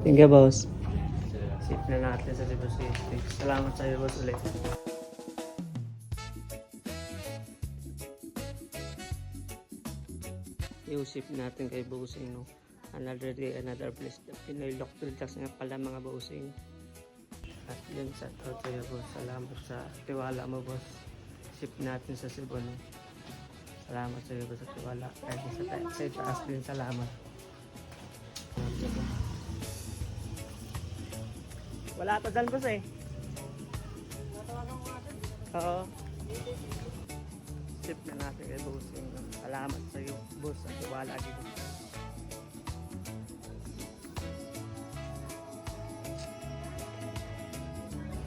Thank you, boss. Sip na natin sa Cebu City. Salamat sa iyo, boss, ulit. Iusip natin kay Bossing, no? Another day, another place. Pinoy Local Tax nga pala, mga Bossing. At yun, sa out sa iyo, boss. Salamat sa tiwala mo, boss. Sip natin sa Cebu, no? Salamat sa iyo, boss, sa tiwala. Kahit sa itaas din, salamat. Wala pa dyan, boss, eh. Oo. Sip na natin kay Bossing. Salamat sa iyo, boss, sa tiwala dito.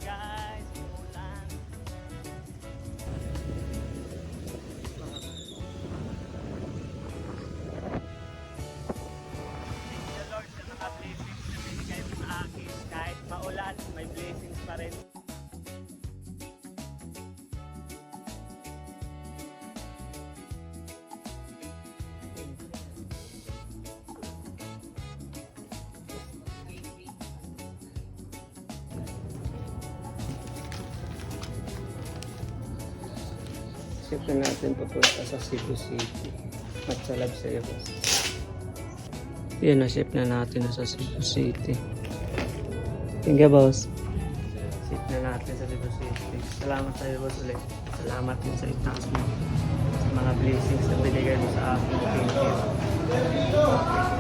Guys, ulan. Thank you, Lord, sa mga blessings na binigay mo sa akin. Kahit maulan, may blessings pa rin. Sip na natin papunta sa Cebu City. Matsalab sa iyo, boss. Yan, na-ship na natin sa Cebu City. Thank you, boss. Sip na natin sa Cebu City. Salamat sa iyo, boss, ulit. Salamat din sa itaas mo. Sa mga blessings na binigay mo sa akin. Thank you.